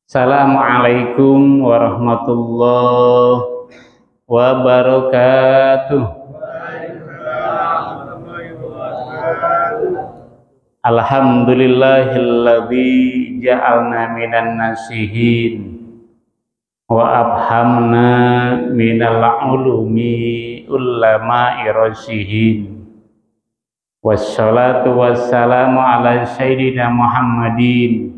Assalamualaikum warahmatullahi wabarakatuh. Alhamdulillahilladzi ja'alna minan nasihin wa abhamna minal ulumi ulama'i rasihin. Wassalatu wassalamu ala sayyidina Muhammadin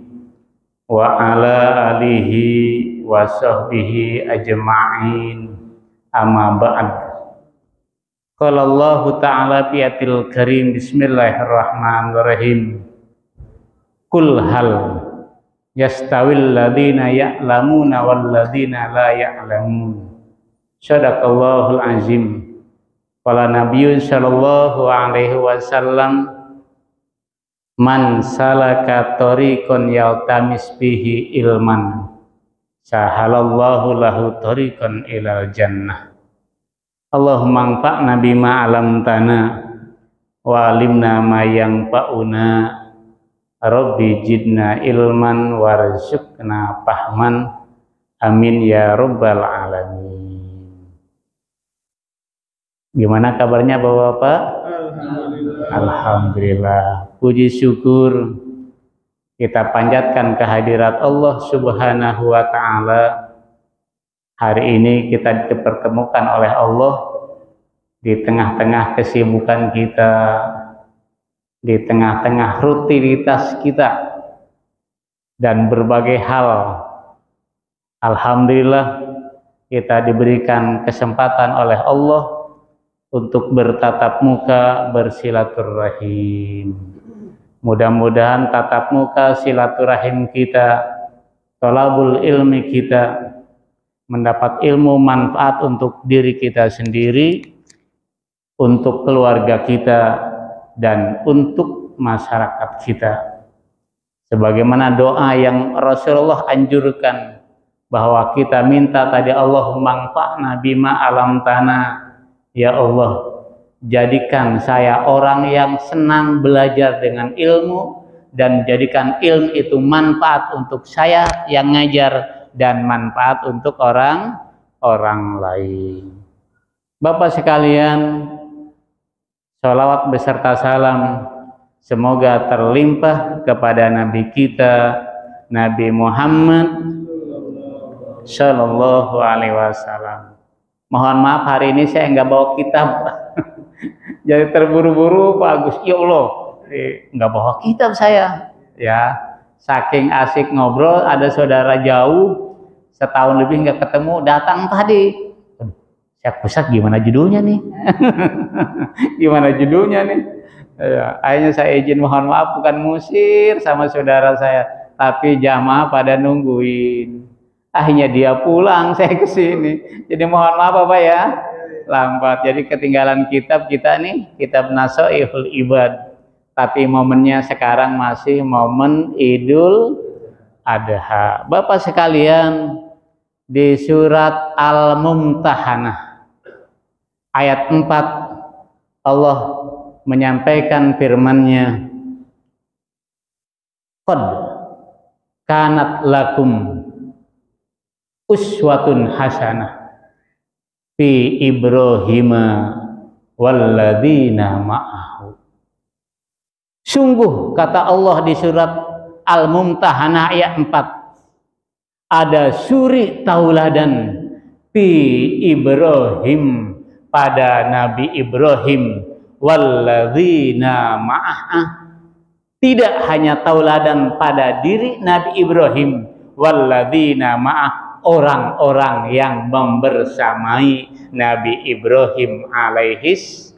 wa ala alihi wa sahbihi ajma'in, amma ba'd. Qala Allah ta'ala fi ayatil karim, bismillahirrahmanirrahim, kul hal yastawil ladina ya'lamuna wal ladina la ya'lamun. Shadaqallahul azim. Qala nabiyyun sallallahu alaihi wasallam, man salaka tariqan yaltamis bihi ilman sahalallahu lahu tariqan ilal jannah. Allahumma anfa'na bima 'allamtana wa 'allimna ma yanfa'una, rabbi zidna ilman warzuqna fahman, amin ya rabbal alamin. Gimana kabarnya Bapak-bapak? Alhamdulillah. Puji syukur kita panjatkan kehadirat Allah Subhanahu wa ta'ala. Hari ini kita dipertemukan oleh Allah di tengah-tengah kesibukan kita, di tengah-tengah rutinitas kita dan berbagai hal. Alhamdulillah kita diberikan kesempatan oleh Allah untuk bertatap muka, bersilaturahim. Mudah-mudahan tatap muka, silaturahim kita, thalabul ilmi kita, mendapat ilmu manfaat untuk diri kita sendiri, untuk keluarga kita, dan untuk masyarakat kita. Sebagaimana doa yang Rasulullah anjurkan, bahwa kita minta tadi, Allahumma anfa'na bima 'allamtana. Ya Allah, jadikan saya orang yang senang belajar dengan ilmu, dan jadikan ilmu itu manfaat untuk saya yang ngajar dan manfaat untuk orang lain. Bapak sekalian, sholawat beserta salam semoga terlimpah kepada Nabi kita, Nabi Muhammad Sallallahu Alaihi Wasallam. Mohon maaf hari ini saya nggak bawa kitab, jadi terburu-buru Pak Agus. Ya Allah, nggak bawa kitab saya. Ya, saking asik ngobrol, ada saudara jauh, setahun lebih nggak ketemu, datang tadi. Saya pusat gimana judulnya nih? Gimana judulnya nih? Ya, akhirnya saya izin mohon maaf, bukan musir sama saudara saya, tapi jamaah pada nungguin. Akhirnya dia pulang, saya kesini. Jadi mohon maaf Bapak ya, lambat. Jadi ketinggalan kitab kita nih, kitab Nasoihul Ibad. Tapi momennya sekarang masih momen Idul Adha. Bapak sekalian, di surat Al-Mumtahanah ayat 4 Allah menyampaikan firman-Nya, qad kanat lakum uswatun hasanah fi Ibrahim walladzina ma'ahu. Sungguh kata Allah di surat Al-Mumtahanah ayat 4, ada suri tauladan fi Ibrahim, pada Nabi Ibrahim, walladzina ma'ah, tidak hanya tauladan pada diri Nabi Ibrahim, walladzina ma'ah, orang-orang yang membersamai Nabi Ibrahim alaihis.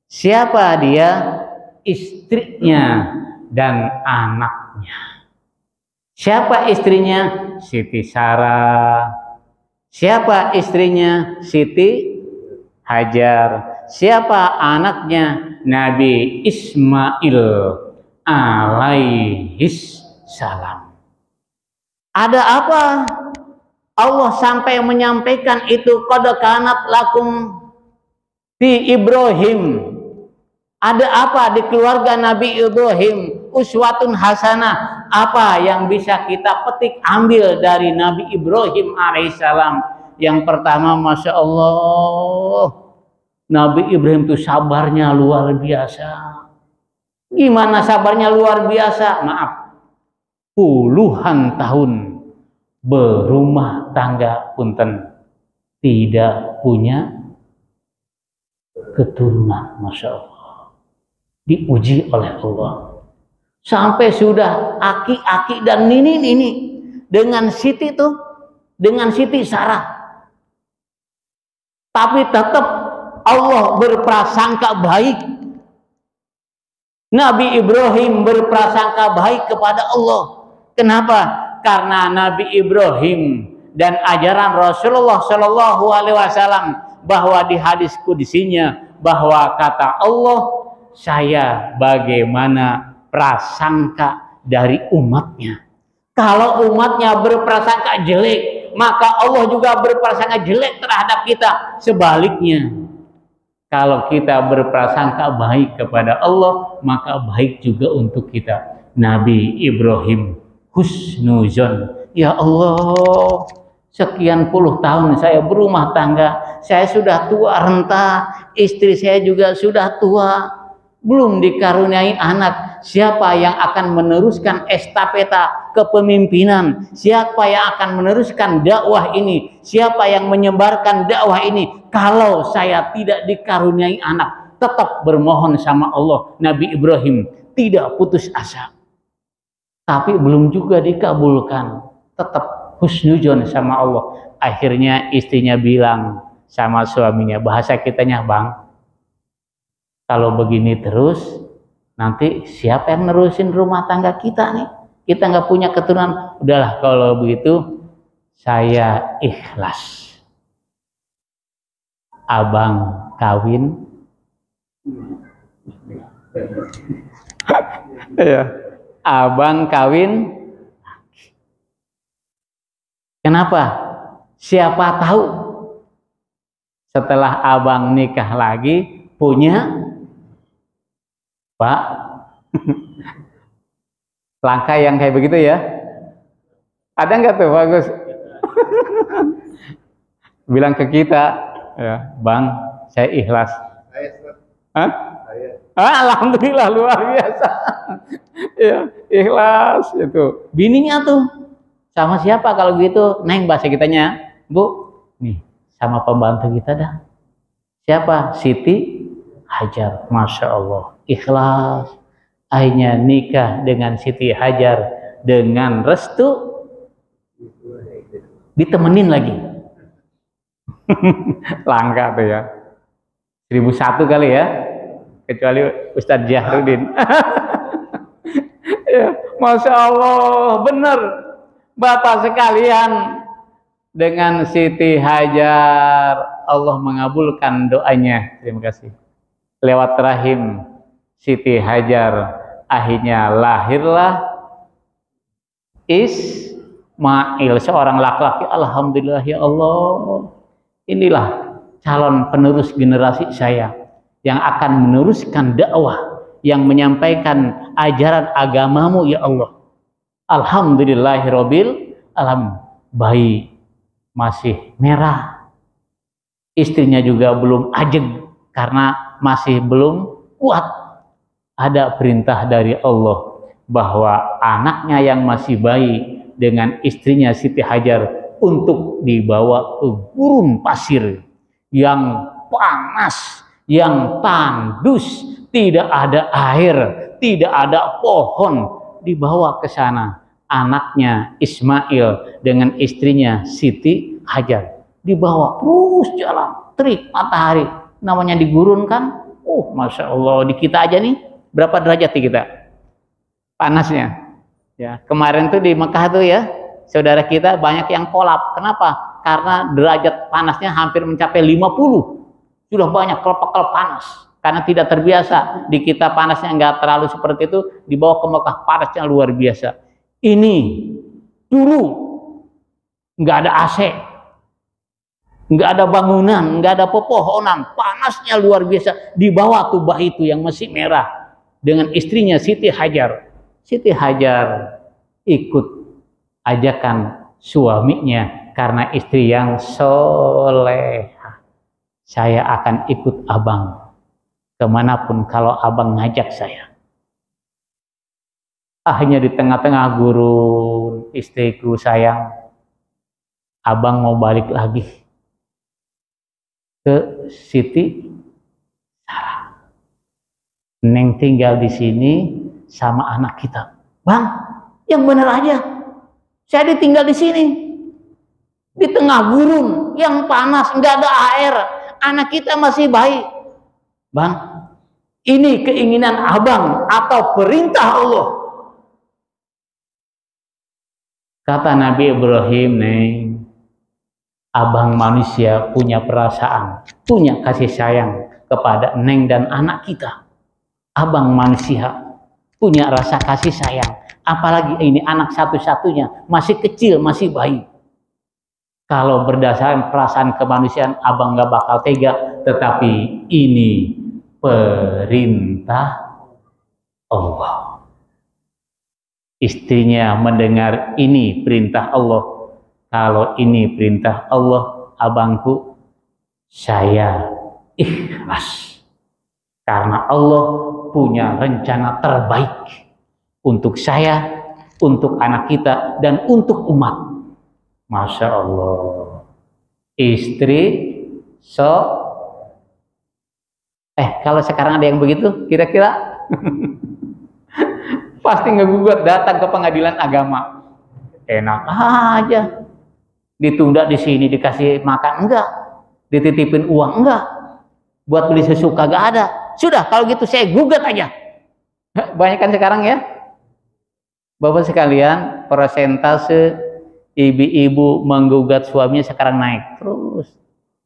Siapa dia? Istrinya dan anaknya. Siapa istrinya? Siti Sarah. Siapa istrinya? Siti Hajar. Siapa anaknya? Nabi Ismail alaihis salam. Ada apa? Allah sampai menyampaikan itu, qad kanat lakum fi Ibrahim. Ada apa di keluarga Nabi Ibrahim? uswatun hasanah. Apa yang bisa kita petik ambil dari Nabi Ibrahim alaihissalam? Yang pertama, Masya Allah, Nabi Ibrahim itu sabarnya luar biasa. Gimana sabarnya luar biasa? Maaf, puluhan tahun berumah tangga punten, tidak punya keturunan. Masya Allah, diuji oleh Allah sampai sudah aki-aki dan nini dengan Siti tuh, dengan Siti Sarah, tapi tetap Allah berprasangka baik. Nabi Ibrahim berprasangka baik kepada Allah. Kenapa? Karena Nabi Ibrahim dan ajaran Rasulullah Shallallahu Alaihi Wasallam, bahwa di hadis kudusinya, bahwa kata Allah, saya bagaimana prasangka dari umatnya. Kalau umatnya berprasangka jelek, maka Allah juga berprasangka jelek terhadap kita. Sebaliknya, kalau kita berprasangka baik kepada Allah, maka baik juga untuk kita. Nabi Ibrahim husnuzon, ya Allah, sekian puluh tahun saya berumah tangga, saya sudah tua renta, istri saya juga sudah tua, belum dikaruniai anak. Siapa yang akan meneruskan estafeta kepemimpinan? Siapa yang akan meneruskan dakwah ini? Siapa yang menyebarkan dakwah ini? Kalau saya tidak dikaruniai anak, tetap bermohon sama Allah. Nabi Ibrahim tidak putus asa. Tapi belum juga dikabulkan, tetap husnuzon sama Allah. Akhirnya istrinya bilang sama suaminya, bahasa kitanya, Bang, kalau begini terus, nanti siapa yang nerusin rumah tangga kita nih? Kita nggak punya keturunan. Udahlah kalau begitu, saya ikhlas. Abang kawin. Ya, abang kawin. Kenapa? Siapa tahu setelah abang nikah lagi punya Pak, langkah yang kayak begitu ya? Ada nggak tuh bagus? Bilang ke kita, ya, Bang, saya ikhlas. Hah? Alhamdulillah luar biasa. Ya, ikhlas itu. Bininya tuh sama siapa kalau gitu? Neng, bahasa kitanya, Bu, nih sama pembantu kita dah. Siapa? Siti Hajar. Masya Allah, ikhlas. Akhirnya nikah dengan Siti Hajar dengan restu, ditemenin lagi. Langka tuh ya. 1001 kali ya, kecuali Ustadz Jahrudin. Ya, Masya Allah, benar Bapak sekalian, dengan Siti Hajar Allah mengabulkan doanya. Terima kasih. Lewat rahim Siti Hajar akhirnya lahirlah Ismail, seorang laki-laki. Alhamdulillah ya Allah, inilah calon penerus generasi saya yang akan meneruskan dakwah, yang menyampaikan ajaran agamamu ya Allah. Alhamdulillahirabbil alamin. Bayi masih merah, istrinya juga belum ajeg karena masih belum kuat. Ada perintah dari Allah bahwa anaknya yang masih bayi dengan istrinya Siti Hajar untuk dibawa ke gurun pasir yang panas, yang tandus, tidak ada air, tidak ada pohon. Dibawa ke sana anaknya Ismail dengan istrinya Siti Hajar, dibawa terus jalan, terik matahari, namanya di gurun kan. Masya Allah, di kita aja nih berapa derajat di kita panasnya ya. Kemarin tuh di Mekah tuh ya, saudara kita banyak yang kolap. Kenapa? Karena derajat panasnya hampir mencapai 50. Sudah banyak kelep-kelep panas karena tidak terbiasa. Di kita panasnya nggak terlalu seperti itu, dibawa ke Mekah panasnya luar biasa. Ini dulu nggak ada AC, nggak ada bangunan, nggak ada pepohonan, panasnya luar biasa. Dibawa tuh bayi itu yang masih merah dengan istrinya Siti Hajar. Siti Hajar ikut ajakan suaminya karena istri yang soleha. Saya akan ikut abang kemanapun kalau abang ngajak saya. Akhirnya di tengah-tengah gurun, istriku sayang, abang mau balik lagi ke Siti Sarah. Neng tinggal di sini sama anak kita. Bang, yang bener aja. Saya ditinggal di sini. Di tengah gurun yang panas, nggak ada air. Anak kita masih bayi. Bang, ini keinginan abang atau perintah Allah? Kata Nabi Ibrahim, Neng, abang manusia punya perasaan, punya kasih sayang kepada Neng dan anak kita. Abang manusia punya rasa kasih sayang. Apalagi ini anak satu-satunya, masih kecil, masih bayi. Kalau berdasarkan perasaan kemanusiaan, abang gak bakal tega. Tetapi ini perintah Allah. Istrinya mendengar ini perintah Allah. Kalau ini perintah Allah, abangku, saya ikhlas. Karena Allah punya rencana terbaik untuk saya, untuk anak kita, dan untuk umat. Masya Allah. Istri kalau sekarang ada yang begitu, kira-kira pasti ngegugat datang ke pengadilan agama. Enak aja. Ditunda di sini, dikasih makan enggak, dititipin uang enggak, buat beli sesuka gak ada. Sudah, kalau gitu saya gugat aja. Banyak kan sekarang ya. Bapak sekalian, persentase ibu-ibu menggugat suaminya sekarang naik terus.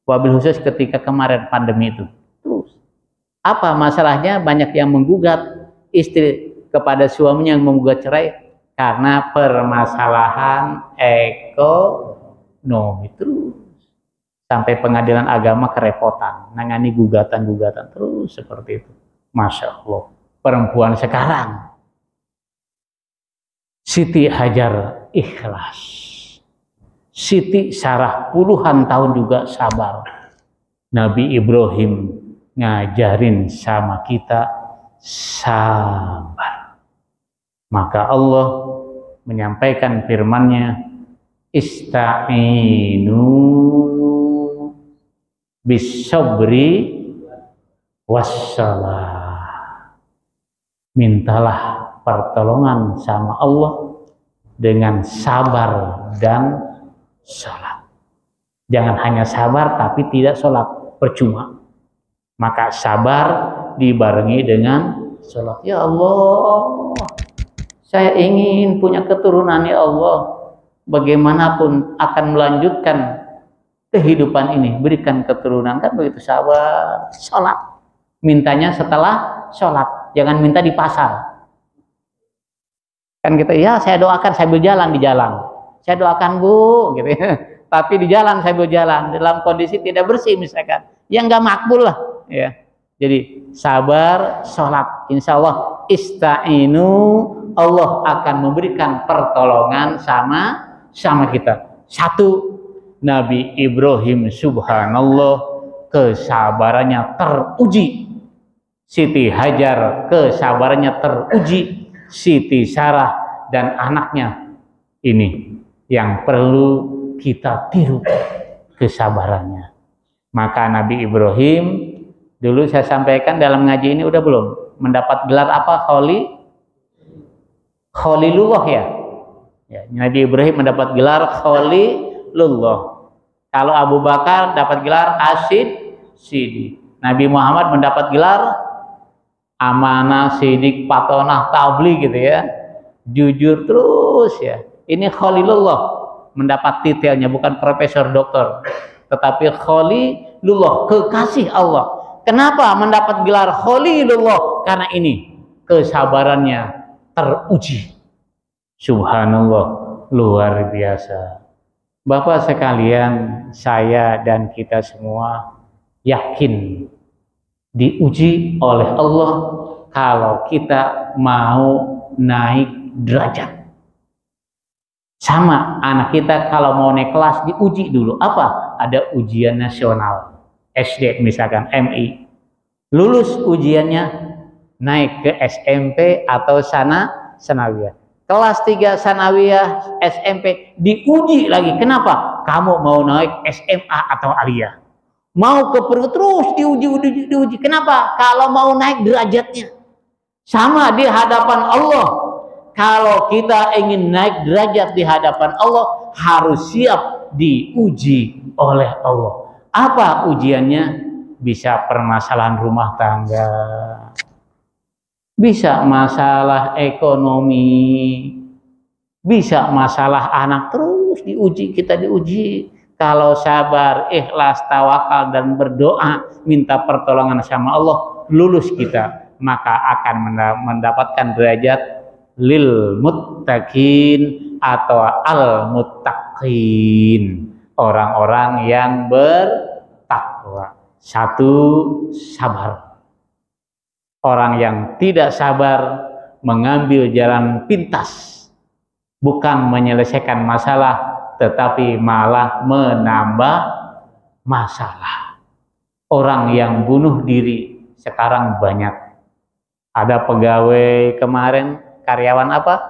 Wabil khusus ketika kemarin pandemi itu. Terus. Apa masalahnya? Banyak yang menggugat istri kepada suaminya yang menggugat cerai karena permasalahan ekonomi terus. Sampai pengadilan agama kerepotan, nangani gugatan-gugatan terus seperti itu. Masya Allah, perempuan sekarang. Siti Hajar ikhlas. Siti Sarah puluhan tahun juga sabar. Nabi Ibrahim ngajarin sama kita sabar. Maka Allah menyampaikan firman-Nya, Ista'inu bis-sabri wassalah. Mintalah pertolongan sama Allah dengan sabar dan sholat. Jangan hanya sabar tapi tidak sholat, percuma. Maka sabar dibarengi dengan sholat. Ya Allah, saya ingin punya keturunan, ya Allah. Bagaimanapun akan melanjutkan kehidupan ini, berikan keturunan. Kan begitu, sabar, sholat. Mintanya setelah sholat, jangan minta di pasar. Kan kita, ya saya doakan sambil jalan di jalan. Saya doakan Bu, gitu ya. Tapi di jalan sambil jalan, dalam kondisi tidak bersih misalkan, yang nggak makbul lah. Ya. Jadi sabar, sholat. Insya Allah ista'inu, Allah akan memberikan pertolongan sama kita. Satu, Nabi Ibrahim subhanallah kesabarannya teruji. Siti Hajar kesabarannya teruji. Siti Sarah dan anaknya ini yang perlu kita tiru kesabarannya. Maka Nabi Ibrahim dulu saya sampaikan dalam ngaji ini udah belum mendapat gelar apa? Khalilullah ya. Nabi Ibrahim mendapat gelar Khalilullah. Kalau Abu Bakar dapat gelar As-Siddiq. Nabi Muhammad mendapat gelar amanah, sidik, patonah, tabligh gitu ya. Jujur terus ya. Ini Khalilullah mendapat titelnya, bukan profesor doktor, tetapi Khalilullah, kekasih Allah. Kenapa mendapat gelar Khalilullah? Karena ini kesabarannya teruji. Subhanallah, luar biasa. Bapak sekalian, saya dan kita semua yakin diuji oleh Allah kalau kita mau naik derajat. Sama anak kita kalau mau naik kelas diuji dulu. Apa? Ada ujian nasional. SD misalkan MI. Lulus ujiannya naik ke SMP atau sanawiyah. Kelas 3 sanawiyah SMP diuji lagi. Kenapa? Kamu mau naik SMA atau aliyah. Mau ke perut terus diuji. Kenapa? Kalau mau naik derajatnya. Sama di hadapan Allah. Kalau kita ingin naik derajat di hadapan Allah, harus siap diuji oleh Allah. Apa ujiannya? Bisa permasalahan rumah tangga, bisa masalah ekonomi, bisa masalah anak, terus diuji, kita diuji. Kalau sabar, ikhlas, tawakal, dan berdoa, minta pertolongan sama Allah, lulus kita, maka akan mendapatkan derajat lil muttaqin atau al muttaqin, orang-orang yang bertakwa. Satu, sabar. Orang yang tidak sabar mengambil jalan pintas, bukan menyelesaikan masalah, tetapi malah menambah masalah. Orang yang bunuh diri sekarang banyak. Ada pegawai kemarin, karyawan apa?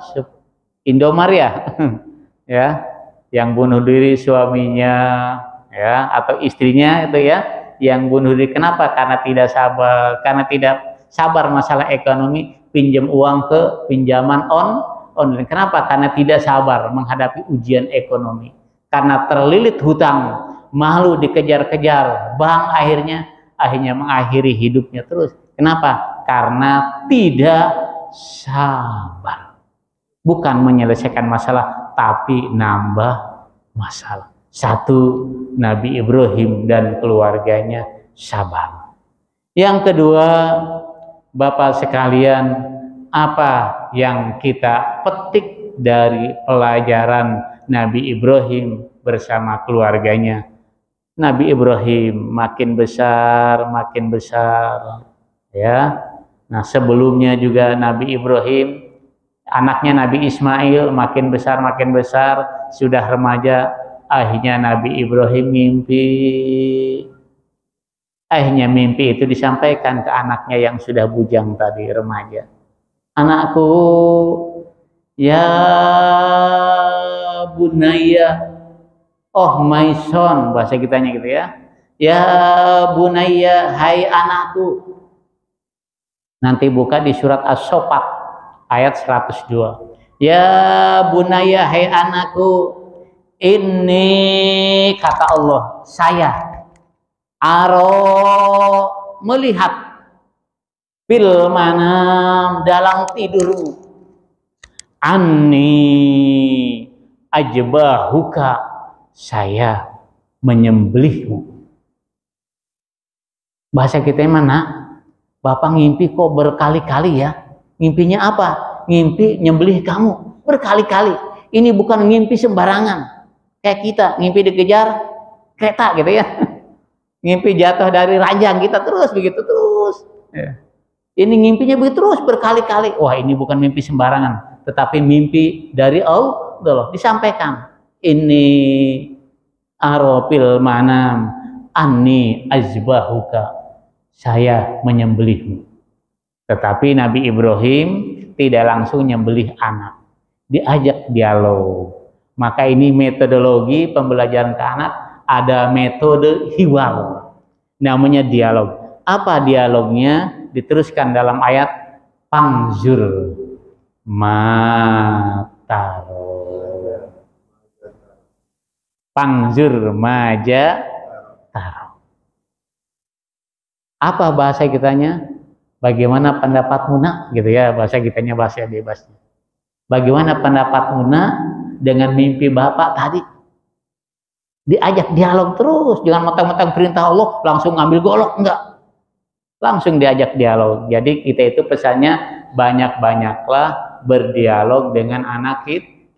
Indomaret ya, yang bunuh diri suaminya ya atau istrinya itu ya, yang bunuh diri. Kenapa? Karena tidak sabar, karena tidak sabar masalah ekonomi, pinjam uang ke pinjaman online. Kenapa? Karena tidak sabar menghadapi ujian ekonomi, karena terlilit hutang, malu dikejar-kejar bank, akhirnya mengakhiri hidupnya terus. Kenapa? Karena tidak sabar. Bukan menyelesaikan masalah, tapi nambah masalah. Satu, Nabi Ibrahim dan keluarganya sabar. Yang kedua, Bapak sekalian, apa yang kita petik dari pelajaran Nabi Ibrahim bersama keluarganya? Nabi Ibrahim makin besar, ya. Nah, sebelumnya juga Nabi Ibrahim, anaknya Nabi Ismail makin besar, sudah remaja. Akhirnya Nabi Ibrahim mimpi. Akhirnya mimpi itu disampaikan ke anaknya yang sudah bujang tadi, remaja. Anakku, ya bunaya, oh my son, bahasa kitanya gitu ya. Ya bunaya, hai anakku. Nanti buka di surat As-Sofat ayat 102. Ya bunaya, hai anakku, ini kata Allah, saya melihat fil manam, dalam tidurmu, anni ajbahuka, saya menyembelihmu. Bahasa kita mana? Bapak ngimpi kok berkali-kali ya? Ngimpinya apa? Ngimpi nyembelih kamu berkali-kali. Ini bukan ngimpi sembarangan. Kayak kita ngimpi dikejar kereta gitu ya, ngimpi jatuh dari ranjang kita terus begitu terus. Ya. Ini ngimpinya begitu terus berkali-kali. Wah, ini bukan mimpi sembarangan, tetapi mimpi dari Allah. Disampaikan, ini arofil manam anni azbahuka, saya menyembelihmu. Tetapi Nabi Ibrahim tidak langsung nyembelih anak, diajak dialog. Maka ini metodologi pembelajaran ke anak, ada metode hiwar, namanya dialog. Apa dialognya? Diteruskan dalam ayat Pangzur mataro, Pangzur maja taro. Apa bahasa kitanya? Bagaimana pendapatmu nak? Gitu ya, bahasa kitanya, bahasa bebasnya. Bagaimana pendapatmu nak dengan mimpi Bapak tadi? Diajak dialog terus, jangan mentang-mentang perintah Allah langsung ngambil golok, enggak. Langsung diajak dialog. Jadi kita itu pesannya banyak-banyaklah berdialog dengan anak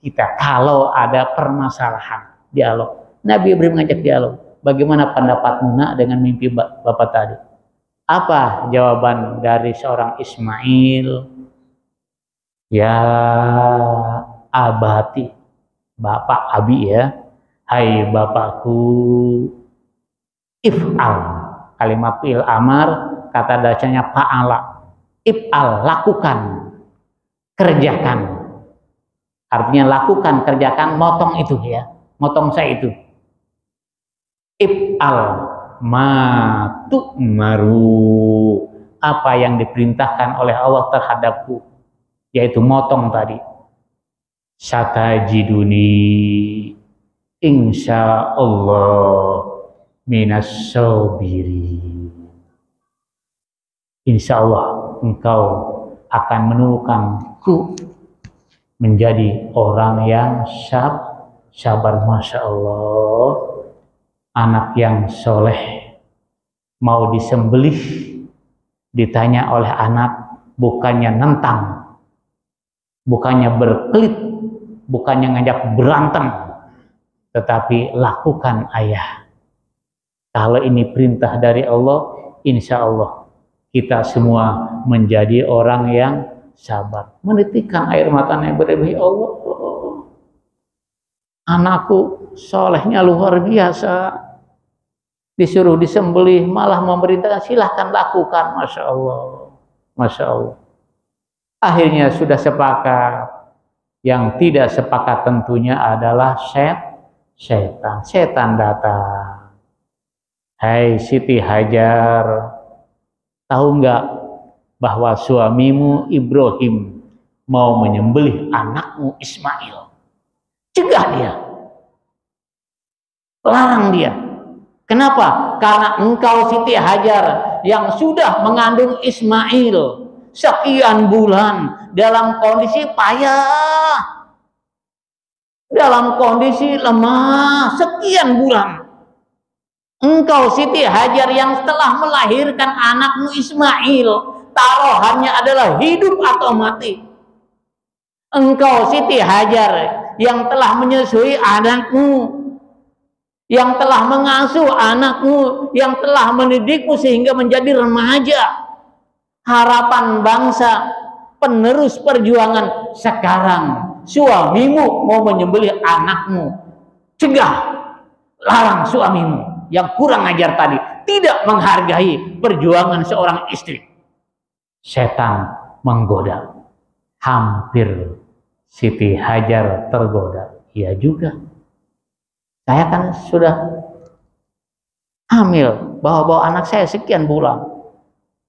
kita. Kalau ada permasalahan, dialog. Nabi Ibrahim ngajak dialog. Bagaimana pendapatmu nak dengan mimpi Bapak tadi? Apa jawaban dari seorang Ismail? Ya abati, bapak abi ya, hai bapakku, if'al, kalimat fi'il amar, kata dasarnya fa'ala, if'al, lakukan, kerjakan, artinya lakukan, kerjakan, motong itu ya, motong saya itu, if'al ma tu'maru, apa yang diperintahkan oleh Allah terhadapku, yaitu motong tadi. Satajiduni insya Allah minas sabirin. Insya Allah engkau akan menemukanku menjadi orang yang sabar. Masya Allah, anak yang soleh mau disembelih, ditanya oleh anak, bukannya nentang, bukannya berkelit, bukannya ngajak berantem, tetapi lakukan ayah. Kalau ini perintah dari Allah, insya Allah kita semua menjadi orang yang sabar. Menitikkan air matanya berlebih, Allah, anakku solehnya luar biasa, disuruh disembelih malah memerintahkan silahkan lakukan. Masya Allah, Masya Allah. Akhirnya sudah sepakat. Yang tidak sepakat tentunya adalah setan. Setan datang. Hai Siti Hajar, tahu nggak bahwa suamimu Ibrahim mau menyembelih anakmu Ismail? Cegah dia, larang dia. Kenapa? Karena engkau Siti Hajar yang sudah mengandung Ismail sekian bulan dalam kondisi payah, dalam kondisi lemah sekian bulan. Engkau Siti Hajar yang telah melahirkan anakmu Ismail, taruhannya adalah hidup atau mati. Engkau Siti Hajar yang telah menyusui anakmu, yang telah mengasuh anakmu, yang telah mendidikmu sehingga menjadi remaja, harapan bangsa, penerus perjuangan. Sekarang suamimu mau menyembelih anakmu, cegah, larang suamimu yang kurang ajar tadi, tidak menghargai perjuangan seorang istri. Setan menggoda. Hampir Siti Hajar tergoda. Iya juga, saya kan sudah hamil, bawa-bawa anak saya sekian bulan,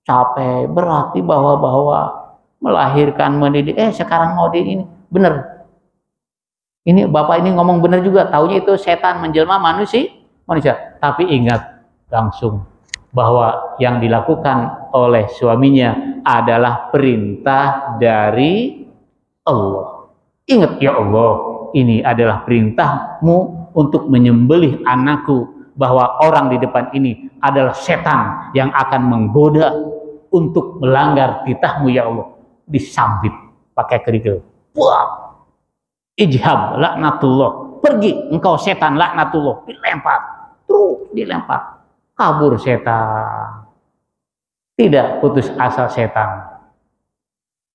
capek, berat dibawa-bawa, melahirkan, mendidik, sekarang mau di ini, bener. Ini bapak ini ngomong bener juga, taunya itu setan menjelma manusia. Tapi ingat langsung bahwa yang dilakukan oleh suaminya adalah perintah dari Allah. Ingat, ya Allah, ini adalah perintahmu untuk menyembelih anakku, bahwa orang di depan ini adalah setan yang akan menggoda untuk melanggar titahmu ya Allah. Disambit pakai kerikil. Wah, ijhab laknatullah, pergi engkau setan laknatullah, dilempar, terus dilempar, kabur setan. Tidak putus asa setan,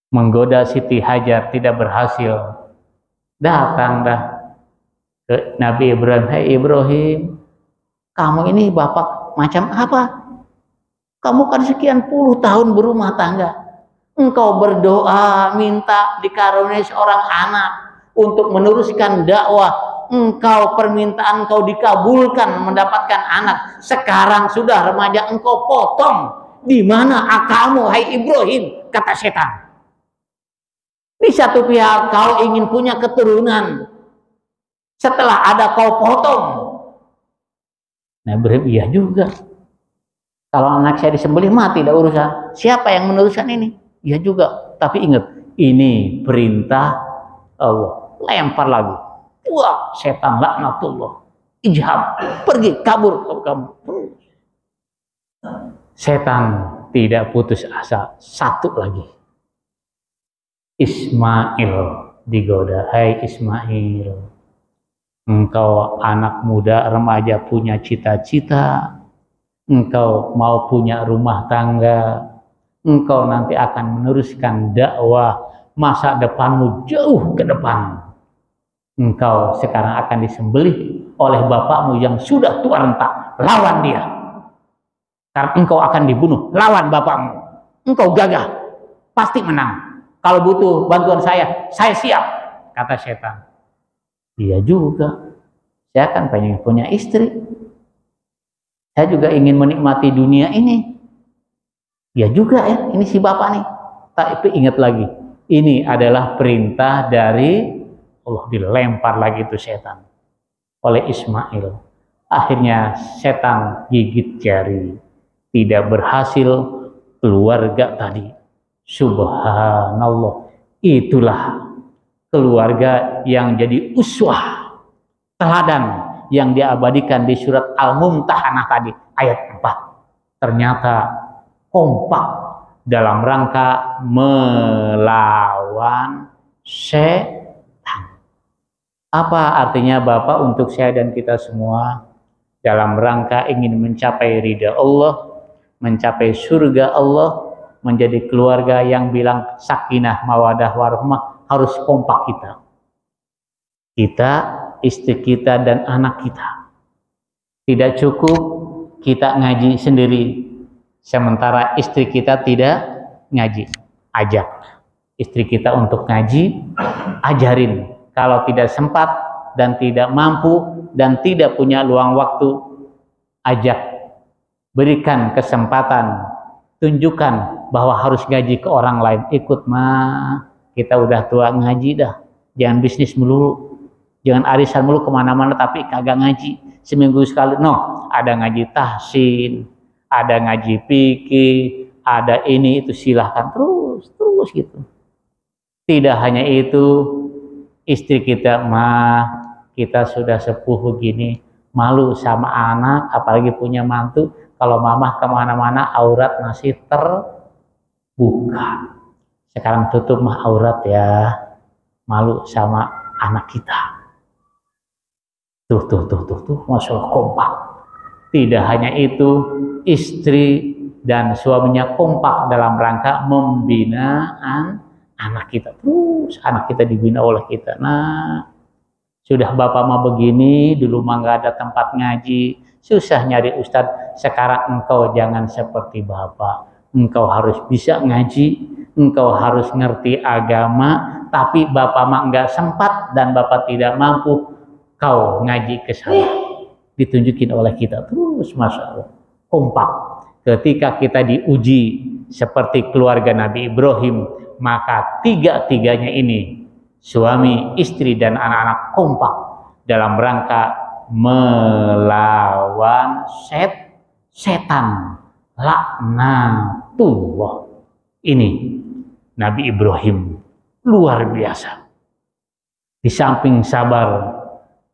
menggoda Siti Hajar tidak berhasil. Datang dah ke Nabi Ibrahim, hai Ibrahim, kamu ini bapak macam apa? Kamu kan sekian puluh tahun berumah tangga, engkau berdoa minta dikaruniai seorang anak untuk meneruskan dakwah, engkau permintaan engkau dikabulkan mendapatkan anak. Sekarang sudah remaja engkau potong. Di mana akalmu hai Ibrahim? Kata setan. Di satu pihak kau ingin punya keturunan, setelah ada kau potong. Nah, Ibrahim, iya juga. Kalau anak saya disembelih mati, tidak urusan. Siapa yang meneruskan ini? Iya juga. Tapi ingat, ini perintah Allah. Lempar lagi. Wah, setan laknatullah. Ijhab, pergi, kabur kamu. Setan tidak putus asa. Satu lagi. Ismail digoda. Hai Ismail, engkau anak muda remaja punya cita-cita, engkau mau punya rumah tangga, engkau nanti akan meneruskan dakwah masa depanmu jauh ke depan. Engkau sekarang akan disembelih oleh bapakmu yang sudah tua renta. Lawan dia. Karena engkau akan dibunuh. Lawan bapakmu. Engkau gagah. Pasti menang. Kalau butuh bantuan saya siap. Kata setan. Iya juga. Saya kan pengen punya istri. Saya juga ingin menikmati dunia ini. Ya juga ya. Ini si bapak nih. Tapi ingat lagi. Ini adalah perintah dari Allah. Dilempar lagi itu setan oleh Ismail. Akhirnya setan gigit jari. Tidak berhasil keluarga tadi. Subhanallah. Itulah keluarga yang jadi uswah, teladan yang diabadikan di surat Al-Mumtahanah tadi ayat 4. Ternyata kompak dalam rangka melawan setan. Apa artinya Bapak untuk saya dan kita semua? Dalam rangka ingin mencapai ridha Allah, mencapai surga Allah, menjadi keluarga yang bilang sakinah, mawadah, warahmah, harus kompak kita. Kita, istri kita, dan anak kita. Tidak cukup kita ngaji sendiri, sementara istri kita tidak ngaji. Ajak istri kita untuk ngaji, ajarin. Kalau tidak sempat dan tidak mampu dan tidak punya luang waktu, ajak, berikan kesempatan, tunjukkan bahwa harus ngaji ke orang lain. Ikut mah, kita udah tua ngaji dah. Jangan bisnis melulu, jangan arisan melulu kemana-mana tapi kagak ngaji. Seminggu sekali, no, ada ngaji tahsin, ada ngaji fikih, ada ini itu, silahkan terus gitu. Tidak hanya itu. Istri kita, kita sudah sepuh begini, malu sama anak, apalagi punya mantu. Kalau mamah kemana-mana aurat masih terbuka. Sekarang tutup mah aurat ya, malu sama anak kita. Tuh, masalah kompak. Tidak hanya itu, istri dan suaminya kompak dalam rangka membina anak kita. Terus anak kita dibina oleh kita. Nah, sudah bapak mah begini, dulu mah nggak ada tempat ngaji, susah nyari ustadz. Sekarang engkau jangan seperti bapak. Engkau harus bisa ngaji, engkau harus ngerti agama, tapi bapak mah nggak sempat dan bapak tidak mampu. Kau ngaji ke saya. Ditunjukin oleh kita. Terus masya Allah, kompak. Ketika kita diuji seperti keluarga Nabi Ibrahim, maka tiga-tiganya ini, suami, istri, dan anak-anak kompak dalam rangka melawan setan. Laknatullah. Ini Nabi Ibrahim luar biasa. Di samping sabar,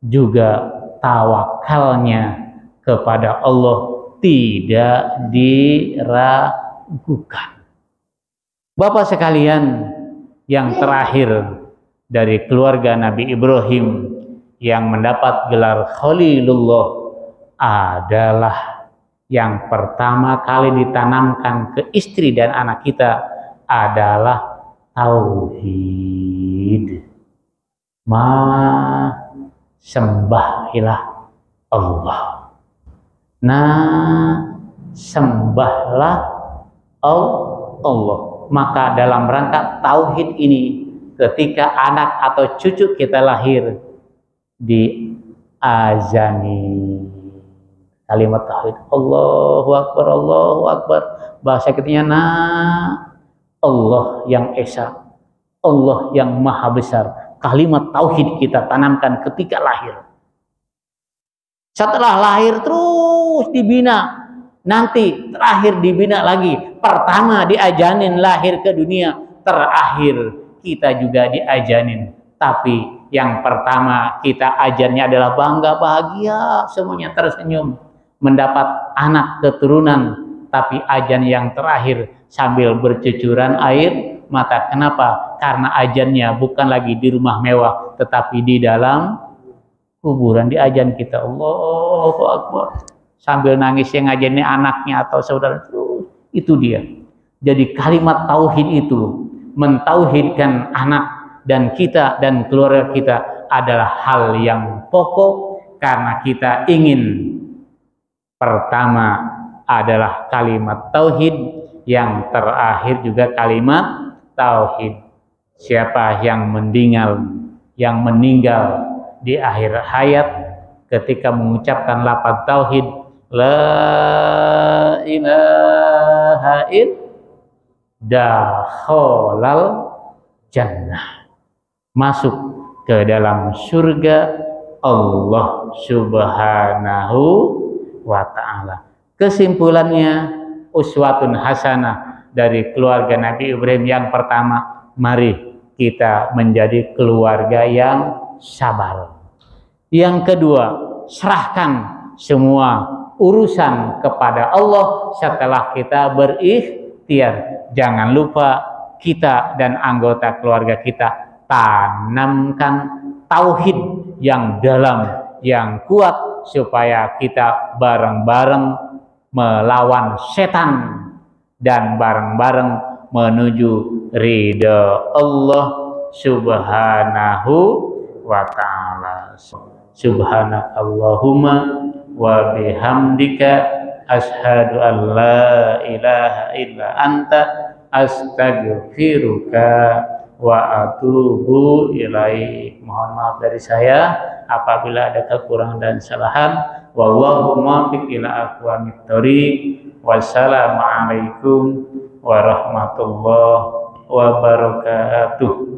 juga tawakalnya kepada Allah tidak diragukan. Bapak sekalian, yang terakhir dari keluarga Nabi Ibrahim yang mendapat gelar Khalilullah adalah yang pertama kali ditanamkan ke istri dan anak kita adalah tauhid. Sembahlah Allah. Sembahlah Allah. Maka dalam rangka tauhid ini, ketika anak atau cucu kita lahir, diazani kalimat tauhid. Allahu Akbar, Allahu Akbar. Bahasa kitanya Allah yang esa, Allah yang maha besar. Kalimat tauhid kita tanamkan ketika lahir. Setelah lahir terus dibina. Nanti terakhir dibina lagi. Pertama diajanin lahir ke dunia, terakhir kita juga diajanin. Tapi yang pertama kita ajarnya adalah bangga, bahagia, semuanya tersenyum, mendapat anak keturunan. Tapi ajan yang terakhir sambil bercucuran air mata. Kenapa? Karena ajannya bukan lagi di rumah mewah, tetapi di dalam kuburan. Di ajan kita Allahu Akbar, sambil nangis yang ngajarin anaknya atau saudara. Itu dia. Jadi kalimat tauhid itu mentauhidkan anak dan kita dan keluarga kita adalah hal yang pokok, karena kita ingin pertama adalah kalimat tauhid, yang terakhir juga kalimat tauhid. Siapa yang meninggal di akhir hayat ketika mengucapkan lafaz tauhid la ilaha illallah, dakhalal jannah, masuk ke dalam surga Allah Subhanahu wa ta'ala. Kesimpulannya, uswatun hasanah dari keluarga Nabi Ibrahim. Yang pertama, mari kita menjadi keluarga yang sabar. Yang kedua, serahkan semua urusan kepada Allah setelah kita berikhtiar. Jangan lupa kita dan anggota keluarga kita tanamkan tauhid yang dalam, yang kuat, supaya kita bareng-bareng melawan setan dan bareng-bareng menuju ridha Allah Subhanahu wa ta'ala. Subhanakallahumma wa bihamdika asyhadu an la ilaha illa anta astaghfiruka wa atubu ilaik. Mohon maaf dari saya apabila ada kekurangan dan kesalahan. Wallahu muwaffiq ila aqwamit thoriq. Wassalamualaikum warahmatullahi wabarakatuh.